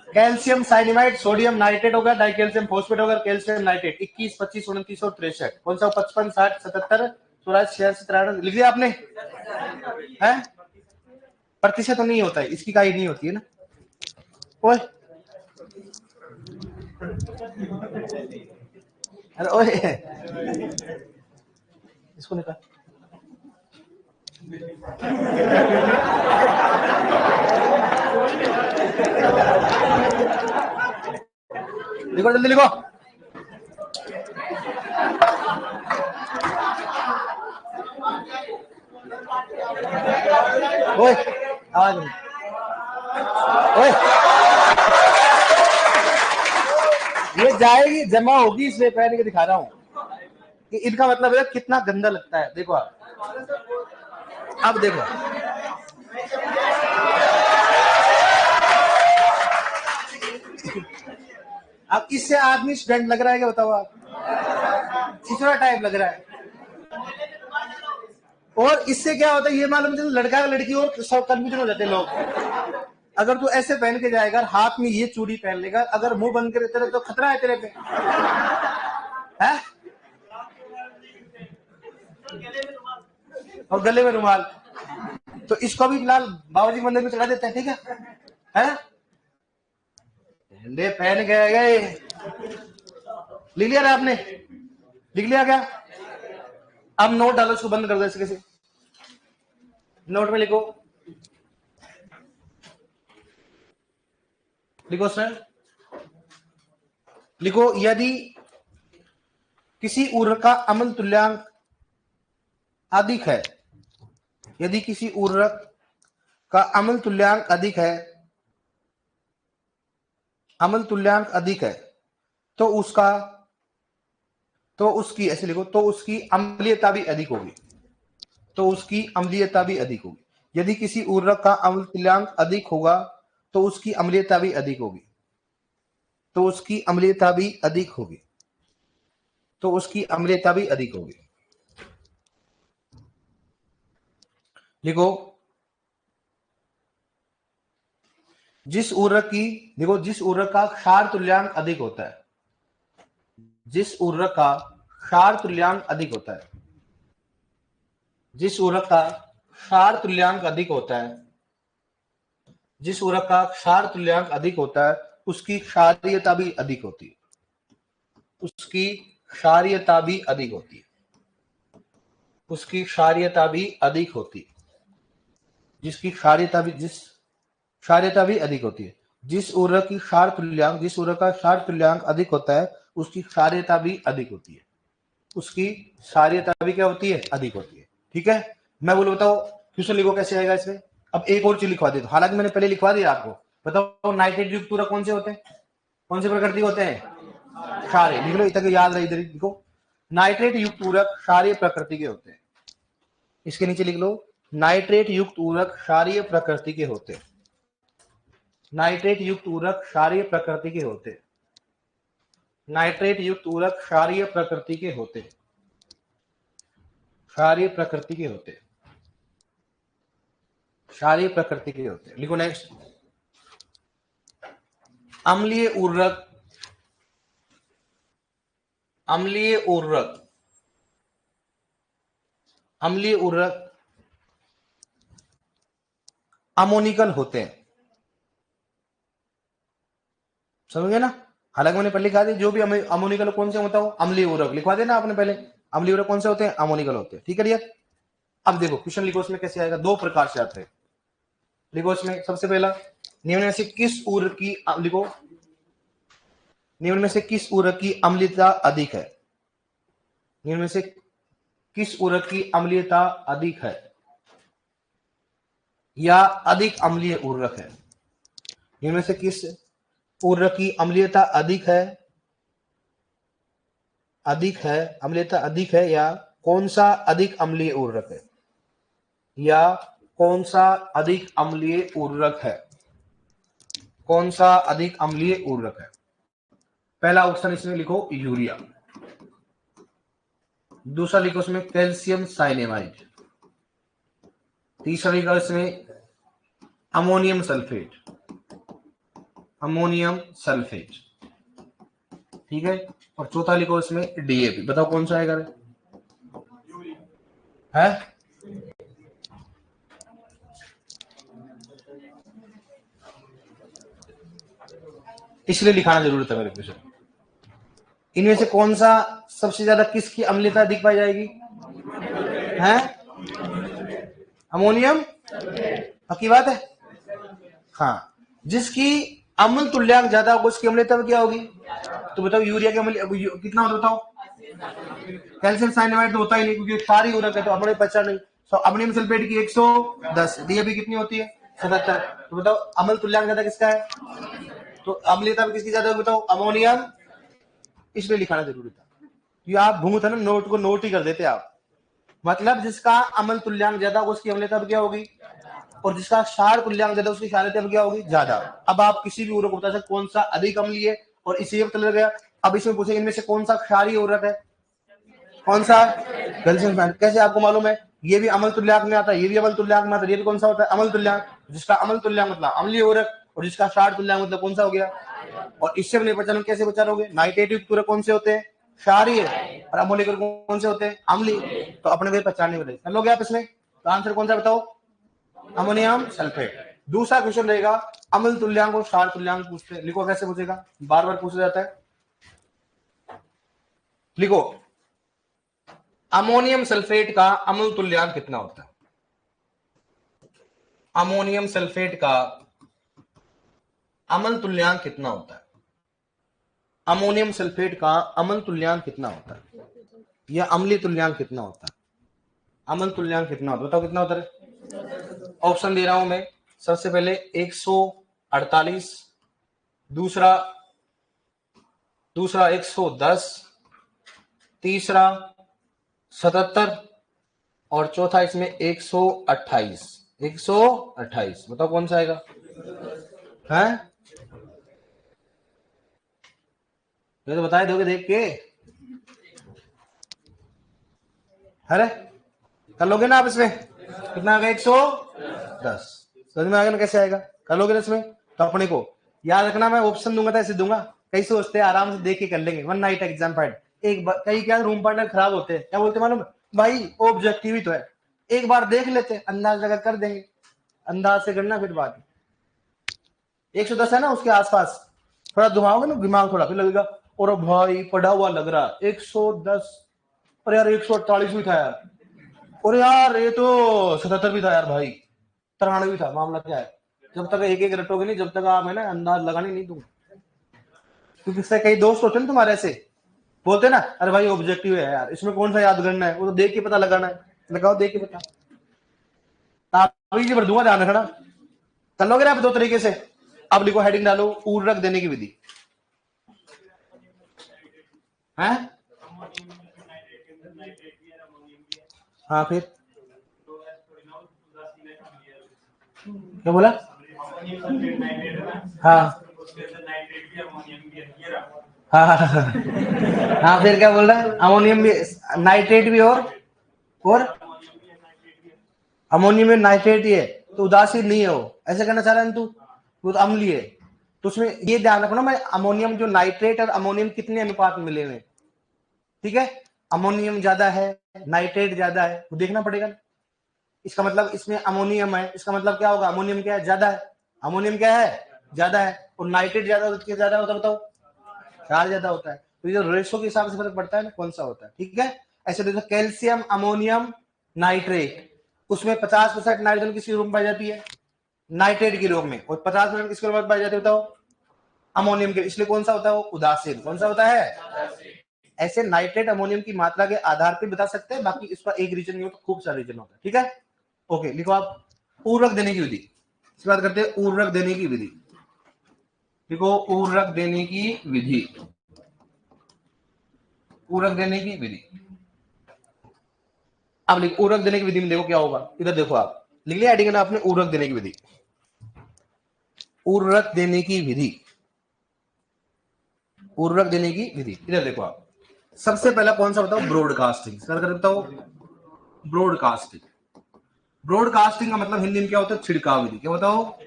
कैल्शियम साइनिमाइड, सोडियम नाइट्रेट होगा, डाइकैल्शियम फॉस्फेट होगा, कैल्शियम नाइट्रेट 21, 25, 29 और 63। कौन सा? 55, 60, 77, सूरज 693 लिख दिया आपने है? प्रतिशत तो नहीं होता है, इसकी काई नहीं होती है ना। ओए अरे ओए इसको निकाल। लिखो जल्दी लिखो। ओए आवाज नहीं। ओए ये जाएगी जमा होगी इसलिए पहन के दिखा रहा हूँ कि इनका मतलब है कितना गंदा लगता है। देखो आप, अब देखो अब इससे आदमी स्टूडेंट लग रहा है क्या बताओ आप? छिछोरा टाइप लग रहा है। और इससे क्या होता है ये मालूम चलो, लड़का लड़की और सब कंफ्यूजन हो जाते हैं लोग। अगर तू ऐसे पहन के जाएगा, हाथ में ये चूड़ी पहन लेगा, अगर मुंह बंद करे तेरे तो खतरा है तेरे पे है? और गले में रुमाल। तो इसको भी फिलहाल बाबूजी मंदिर में चढ़ा देते हैं, ठीक है? झंडे पहन गए लिख लिया आपने? लिख लिया क्या? अब नोट डालो, इसको बंद कर दो इसके से। नोट में लिखो, लिखो सर, लिखो यदि किसी उर्वरक का अम्ल तुल्यांक अधिक है, यदि किसी उर्वरक का अम्ल तुल्यांक अधिक है, अम्ल तुल्यांक अधिक है तो उसका, तो उसकी, ऐसे लिखो, तो उसकी अम्लीयता भी अधिक होगी, तो उसकी अम्लीयता भी अधिक होगी। यदि किसी उर्वरक का अम्ल तुल्यांक अधिक होगा तो उसकी अम्लीयता भी अधिक होगी, तो उसकी अम्लीयता भी अधिक होगी, तो उसकी अम्लीयता भी अधिक होगी। लिखो जिस उर्वरक की, देखो जिस उर्वरक का क्षार तुल्यांक अधिक होता है, जिस उर्वरक का क्षार तुल्यांक अधिक होता है, जिस उर्वरक का क्षार तुल्यांक अधिक होता है, जिस उर्वरक का क्षार तुल्यांक अधिक होता है उसकी क्षारीयता भी अधिक होती है, उसकी क्षारीयता भी अधिक होती है, उसकी क्षारीयता भी अधिक होती है, जिसकी क्षारीयता भी, जिस क्षारीयता भी अधिक होती है। जिस उर्वरक की क्षार तुल्यांक, जिस उर्वरक का क्षार तुल्यांक अधिक होता है उसकी क्षारीयता भी अधिक होती है, उसकी क्षारीयता भी क्या होती है? अधिक होती है। ठीक है, मैं बोलो बताओ क्वेश्चन लिखो कैसे आएगा इसमें। अब एक और चीज लिखवा दे दो, हालांकि मैंने पहले लिखवा दिया आपको। बताओ नाइट्रेट युक्त उर्वरक कौन से होते हैं, कौन से प्रकृति होते हैं? क्षारीय। लिख लो, इतना याद रहे, इधर लिखो, नाइट्रेट युक्त उर्वरक क्षारीय प्रकृति के होते हैं। इसके नीचे लिख लो, नाइट्रेट युक्त उर्वरक क्षारीय प्रकृति के होते हैं, नाइट्रेट युक्त उर्वरक क्षारीय प्रकृति के होते हैं, नाइट्रेट युक्त उर्वरक क्षारीय प्रकृति के होते हैं, क्षारीय प्रकृति के होते हैं, क्षारीय प्रकृति के होते हैं। लिखो नेक्स्ट, अम्लीय उर्वरक, अम्लीय उर्वरक, अम्लीय उर्वरक अमोनिकल होते हैं। समझ गए ना? हालांकि मैंने पहले लिखा दिया, जो भी अमोनिकल कौन से होता हो, अम्लीय उर्वरक लिखवा देना आपने पहले। अम्लीय उर्वरक कौन से होते हैं? अमोनिकल होते हैं। ठीक है डियर, अब देखो क्वेश्चन लिखो, इसमें कैसे आएगा, दो प्रकार से आते हैं। लिखो इसमें सबसे पहला, निम्न में से किस उर्वरक की, लिखो निम्न में से किस उर्वरक की अम्लीयता अधिक है, निम्न में से किस उर्वरक की अम्लीयता अधिक है या अधिक अम्लीय उर्वरक है, निम्न में से किस उर्वरक की अम्लीयता अधिक है, अधिक है, अम्लीयता अधिक है, या कौन सा अधिक अम्लीय उर्वरक है, या कौन सा अधिक अम्लीय उर्वरक है, कौन सा अधिक अम्लीय उर्वरक है। पहला ऑप्शन इसमें लिखो यूरिया, दूसरा लिखो इसमें कैल्शियम साइनेमाइड, तीसरा लिखो इसमें अमोनियम सल्फेट, अमोनियम सल्फेट। ठीक है, और चौथा लिखो इसमें डीएपी। बताओ कौन सा आएगा? है? इसलिए लिखाना जरूरत है मेरे क्वेश्चन। इनमें से कौन सा सबसे ज्यादा किसकी अम्लता दिख पाई जाएगी? है अमोनियम, पक्की बात है। हाँ, जिसकी अम्ल तुल्यांक ज्यादा होगा उसकी अम्लता क्या होगी? तो बताओ यूरिया के अम्ल कितना होता बताओ? कैल्शियम साइनाइड तो होता ही नहीं क्योंकि सारी उर्वरक है, तो अम्ल बचा नहीं। तो अमोनियम सल्फेट की 110, डीएपी कितनी होती है? 77। तो बताओ अम्ल तुल्यांक ज्यादा किसका है? तो अम्लता में किसकी ज्यादा होगी बताओ? अमोनियम। इसलिए लिखाना जरूरी था। ये आप भूमि था ना, नोट को नोट ही कर देते आप। मतलब जिसका अम्ल तुल्यांक ज्यादा होगा उसकी अम्लता क्या होगी, और जिसका क्षार तुल्यांक ज्यादा उसकी क्षारीयता क्या होगी? ज्यादा। अब आप किसी भी उर्वरक को बता सकते कौन सा अधिक अम्लीय है, और इसी पता लग गया। अब इसमें पूछेंगे इनमें से कौन सा क्षारीय उर्वरक है? कौन सा? Calcium cyanide. कैसे आपको मालूम है? ये भी अम्ल तुल्यांक में आता है, ये भी अम्ल तुल्यांक में आता है। ये भी कौन सा होता है? अम्ल तुल्यांक। जिसका अम्ल तुल्यांक मतलब अम्लीय उर्वरक, और जिसका क्षार तुल्यांक मतलब कौन सा हो गया? और इससे अपने पहचान कैसे पहचानोगे? नाइट्रेट युक्त उर्वरक कौन से होते हैं? क्षारीय। और अम्लीय कौन से होते हैं? अम्लीय। तो अपने वे पहचानने वाले कर लोगे आप इसमें। तो आंसर कौन सा बताओ? Ammonium sulphate. दूसरा क्वेश्चन रहेगा अम्ल तुल्यांक और क्षार तुल्यांक पूछते हैं। लिखो कैसे पूछेगा, बार बार पूछा जाता है। लिखो अमोनियम सल्फेट का अम्ल तुल्यांक कितना होता है? अमोनियम सल्फेट का अम्ल तुल्यांक कितना होता है? अमोनियम सल्फेट का अम्ल तुल्यांक कितना होता है, या अम्लीय तुल्यांक कितना होता है? अम्ल तुल्यांक कितना होता है बताओ, कितना होता है? ऑप्शन दे रहा हूं मैं। सबसे पहले 148, दूसरा 110, तीसरा 77, और चौथा इसमें 128। 128 बताओ कौन सा आएगा? है ये तो बता दोगे देख के। अरे कर लोगे ना आप इसमें? कितना आ गया? 110। समझ में आ गया ना कैसे आएगा? कर लोगे ना इसमें? तो अपने को याद रखना, मैं ऑप्शन दूंगा तो ऐसे दूंगा। कई सोचते हैं आराम से देख के कर लेंगे, वन नाइट एग्जाम फाइट। कई क्या रूम पार्टनर खराब होते हैं, क्या बोलते मालूम? भाई ऑब्जेक्टिव ही तो है, एक बार देख लेते हैं, अंदाज लगा कर देंगे। अंदाज से करना फिर बात। 110 है ना, उसके आसपास थोड़ा घुमाओगे ना दिमाग थोड़ा, फिर लगेगा और भाई पढ़ा हुआ लग रहा है 110। अरे यार 148 भी था यार, और यार ये तो 77 भी था यार भाई, 93 भी था। मामला क्या है? जब तक एक एक रटोगे नहीं, जब तक आप है ना अंदाज लगाने नहीं दूंगा। क्योंकि इससे कई दोस्त होते हैं ना तुम्हारे ऐसे, बोलते ना अरे भाई ऑब्जेक्टिव है यार, इसमें कौन सा याद करना है, वो तो देख के पता लगाना है। लगाओ देख के पता। आप जी भर दूंगा, ध्यान रखना। कर लोगे ना आप दो तरीके से। अब लिखो, हेडिंग डालो उर्वरक देने की विधि है। हाँ फिर क्या बोला? हाँ हाँ हाँ हाँ, फिर क्या बोल रहा है? अमोनियम भी, नाइट्रेट भी, और अमोनियम में नाइट्रेट ही है तो उदासीन नहीं है वो, ऐसे कहना चाह रहा है तू? वो तो अम्लीय है। तो उसमें ये ध्यान रखना, मैं अमोनियम जो नाइट्रेट और अमोनियम कितने अनुपात में मिले हुए, ठीक है? अमोनियम ज्यादा है, नाइट्रेट ज्यादा है, वो देखना पड़ेगा। इसका मतलब इसमें अमोनियम है, इसका मतलब क्या होगा? अमोनियम क्या है? ज्यादा है। अमोनियम क्या है? ज्यादा है। और नाइट्रेट ज्यादा होता है बताओ? क्षार ज्यादा होता है। तो ये रेशो के हिसाब से फर्क पड़ता है ना, कौन सा होता है, ठीक है? ऐसे देखो, कैल्शियम अमोनियम नाइट्रेट, उसमें 50% नाइट्रोजन किसके रूप में पाई जाती है? नाइट्रेट के रूप में। और 50% किसके रूप में पाई जाती है बताओ? अमोनियम के। इसलिए कौन सा होता है वो? उदासीन। कौन सा होता है? ऐसे नाइट्रेट अमोनियम की मात्रा के आधार पर बता सकते हैं, बाकी इसका एक रीजन नहीं होता, खूब सारे रीजन होता है, ठीक है? ओके, लिखो आप उर्वरक देने की विधि। इसके बाद करते हैं उर्वरक देने की विधि। लिखो उर्वरक देने की विधि। उर्वरक देने की विधि। अब लिखो उर्वरक देने की विधि में देखो क्या होगा। इधर देखो, आप लिख लिया हेडिंग आपने? उर्वरक देने की विधि। उर्वरक देने की विधि। उर्वरक देने की विधि, इधर देखो आप। सबसे पहला कौन सा बताओ? ब्रॉडकास्टिंग। बताओ ब्रॉडकास्टिंग। ब्रॉडकास्टिंग का मतलब हिंदी में क्या होता है? छिड़काव विधि। क्या बताओ?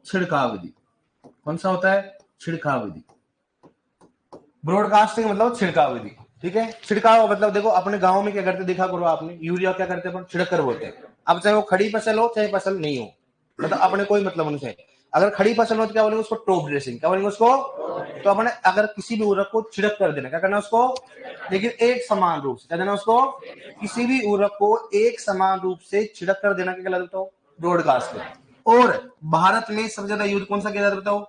छिड़काव विधि। कौन सा होता है? छिड़काव विधि। ब्रॉडकास्टिंग मतलब छिड़काव विधि। ठीक है। छिड़काव मतलब देखो अपने गांव में क्या करते देखा करो आपने, यूरिया क्या करते हैं छिड़क कर बोलते हैं। अब चाहे वो खड़ी फसल हो चाहे फसल नहीं हो, मतलब अपने कोई मतलब उनसे। अगर खड़ी फसल हो तो क्या बोलेंगे उसको टॉप ड्रेसिंग, क्या बोलेंगे उसको। तो अपने अगर किसी भी उर्वरक को छिड़क कर देना, क्या करना उसको, लेकिन एक समान रूप से क्या देना उसको, किसी भी उर्वरक को एक समान रूप से छिड़क कर देना, क्या कहलाता है, ब्रॉडकास्टिंग। और भारत में सबसे ज्यादा यूज कौन सा किया जाता है बताओ,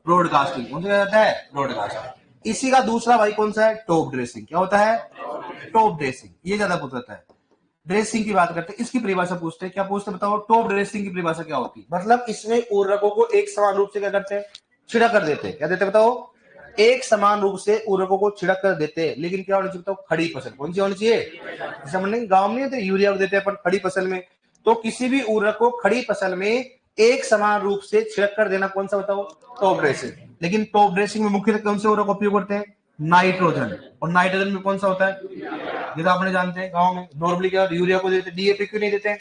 ब्रॉडकास्टिंग। कौन सा किया जाता है, ब्रॉडकास्टिंग। इसी का दूसरा भाई कौन सा है, टॉप ड्रेसिंग। क्या होता है, टॉप ड्रेसिंग। ये ज्यादा पूछता है। ड्रेसिंग की बात करते हैं, इसकी परिभाषा पूछते हैं, क्या पूछते हैं बताओ, टॉप ड्रेसिंग की परिभाषा क्या होती है। मतलब इसमें उर्वरकों को एक समान रूप से क्या करते हैं, छिड़क कर देते हैं। क्या देते हैं बताओ, एक समान रूप से उर्वरकों को छिड़क कर देते हैं। लेकिन क्या होना चाहिए बताओ, खड़ी फसल। कौन सी होनी चाहिए, जैसे हमने गांव में नहीं होते यूरिया देते हैं अपन खड़ी फसल में, तो किसी भी उर्वरक को खड़ी फसल में एक समान रूप से छिड़क कर देना कौन सा बताओ, टॉप ड्रेसिंग। लेकिन टॉप ड्रेसिंग में मुख्यतः कौन से उर्वरक उपयोग करते हैं, नाइट्रोजन। और नाइट्रोजन में कौन सा होता है, ये तो आपने जानते हैं गांव में नॉर्मली क्या यूरिया को देते, डीएपी क्यों नहीं देते हैं,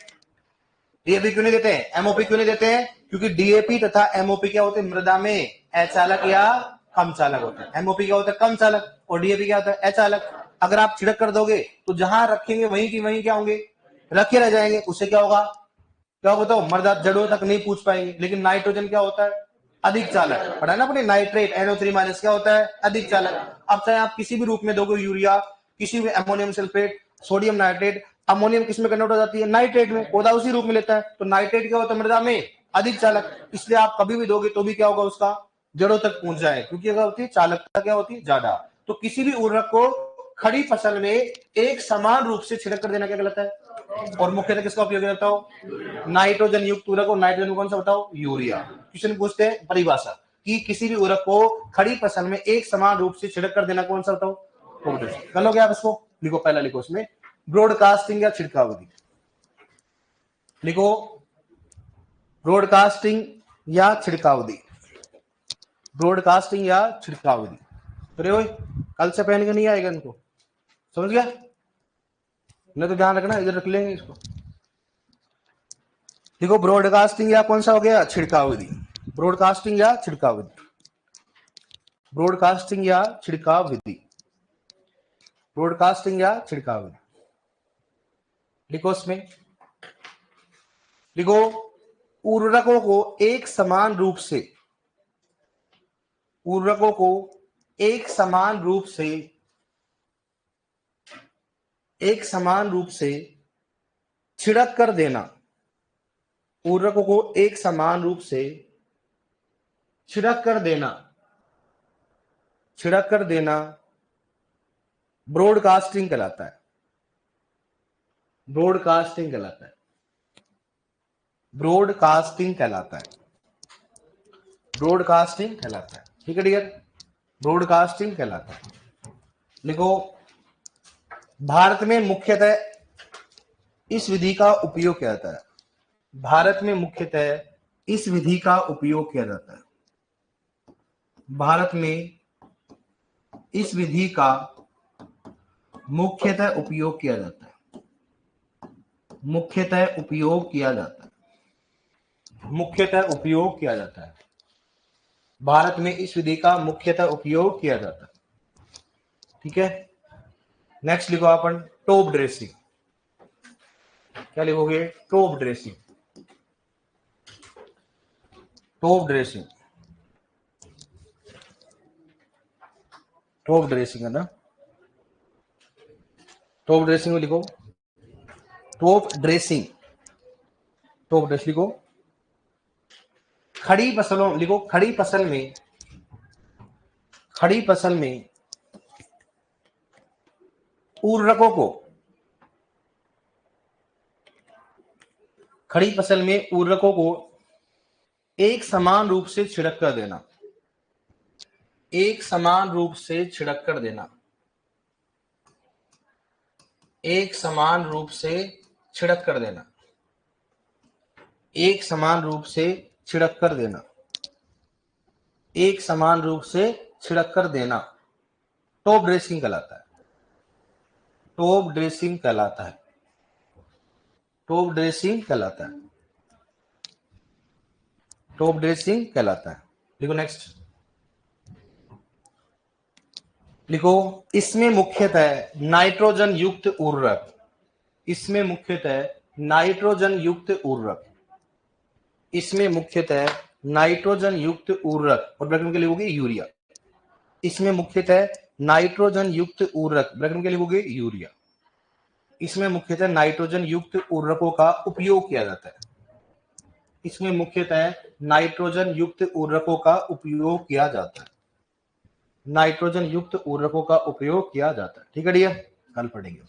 डीएपी क्यों नहीं देते हैं, एमओपी क्यों नहीं देते हैं, क्योंकि डीएपी तथा एमओपी क्या होते हैं, मृदा में अचालक या कम चालक होते हैं। एमओपी क्या होता है, कम चालक, और डीएपी क्या होता है, अचालक। अगर आप छिड़क कर दोगे तो जहां रखेंगे वहीं की वहीं क्या होंगे, रखे रह जाएंगे। उससे क्या होगा, क्या होता है, मृदा जड़ों तक नहीं पूछ पाएंगे। लेकिन नाइट्रोजन क्या होता है, अधिक चालक। पढ़ा ना अपने, नाइट्रेट NO3- क्या होता है, अधिक चालक। अब चाहे आप किसी भी रूप में दोगे यूरिया, किसी भी ammonium sulphate, sodium nitrate, ammonium किस में कन्वर्ट हो जाती है, नाइट्रेट में, पौधा उसी रूप में लेता है। तो नाइट्रेट क्या होता है, मृदा में अधिक चालक। इसलिए आप कभी भी दोगे तो भी क्या होगा, उसका जड़ों तक पहुंच जाए, क्योंकि क्या होती है, चालकता क्या होती है, ज्यादा। तो किसी भी उर्वरक को खड़ी फसल में एक समान रूप से छिड़क कर देना क्या कहलाता है। और मुख्यतः किसका उपयोग करता हो, नाइट्रोजन युक्त उर्वरक को। नाइट्रोजन कौन सा बताओ, यूरिया। क्वेश्चन पूछते हैं परिभाषा कि किसी भी उर्वरक को खड़ी फसल में एक समान रूप से छिड़क कर देना कौन सा बताओ, कर लोगे आप इसको। लिखो, पहला लिखो इसमें ब्रॉडकास्टिंग या छिड़काव विधि। लिखो ब्रॉडकास्टिंग या छिड़काव विधि, ब्रॉडकास्टिंग या छिड़काव विधि। अरे कल से पहन के नहीं आएगा इनको, समझ गया, नहीं तो ध्यान रखना, इधर रख लेंगे इसको। देखो ब्रॉडकास्टिंग या कौन सा हो गया, छिड़काव विधि। ब्रॉडकास्टिंग या छिड़काव विधि, ब्रॉडकास्टिंग या छिड़काव विधि, ब्रॉडकास्टिंग या छिड़काव विधि। लिखो इसमें, लिखो उर्वरकों को एक समान रूप से, उर्वरकों को एक समान रूप से, एक समान रूप से छिड़क कर देना, उर्वरकों को एक समान रूप से छिड़क कर देना, छिड़क कर देना ब्रॉडकास्टिंग कहलाता है, ब्रॉडकास्टिंग कहलाता है, ब्रॉडकास्टिंग कहलाता है, ब्रॉडकास्टिंग कहलाता है। ठीक है डियर, ब्रॉडकास्टिंग कहलाता है। लिखो भारत में मुख्यतः इस विधि का उपयोग किया जाता है, भारत में मुख्यतः इस विधि का उपयोग किया जाता है, भारत में इस विधि का मुख्यतः उपयोग किया जाता है, मुख्यतः उपयोग किया जाता है, मुख्यतः उपयोग किया जाता है, भारत में इस विधि का मुख्यतः उपयोग किया जाता है। ठीक है, नेक्स्ट लिखो अपन टॉप ड्रेसिंग। क्या लिखोगे, top dressing, top dressing, top dressing है ना, टॉप ड्रेसिंग में लिखो, टॉप ड्रेसिंग, टॉप ड्रेस लिखो। खड़ी फसलों, लिखो खड़ी फसल में, खड़ी फसल में उर्वरकों को, खड़ी फसल में उर्वरकों को एक समान रूप से छिड़क कर देना, एक समान रूप से छिड़क कर देना, एक समान रूप से छिड़क कर देना, एक समान रूप से छिड़क कर देना, एक समान रूप से छिड़क कर देना टॉप ड्रेसिंग कहलाता है, टॉप ड्रेसिंग कहलाता है, टॉप ड्रेसिंग कहलाता है, टॉप ड्रेसिंग कहलाता है। देखो नेक्स्ट, लिखो, इसमें मुख्यतः नाइट्रोजन युक्त उर्वरक, इसमें मुख्यतः नाइट्रोजन युक्त उर्वरक, इसमें मुख्यतः नाइट्रोजन युक्त उर्वरक, और ब्रैकेट में लिखोगे यूरिया, इसमें मुख्यतः नाइट्रोजन युक्त उर्वरक, ब्रैकेट में लिखोगे यूरिया, इसमें मुख्यतः नाइट्रोजन युक्त उर्वरकों का उपयोग किया जाता है, इसमें मुख्यतः नाइट्रोजन युक्त उर्वरकों का उपयोग किया जाता है, नाइट्रोजन युक्त उर्वरकों का उपयोग किया जाता है। ठीक है डियर, कल पढ़ेंगे।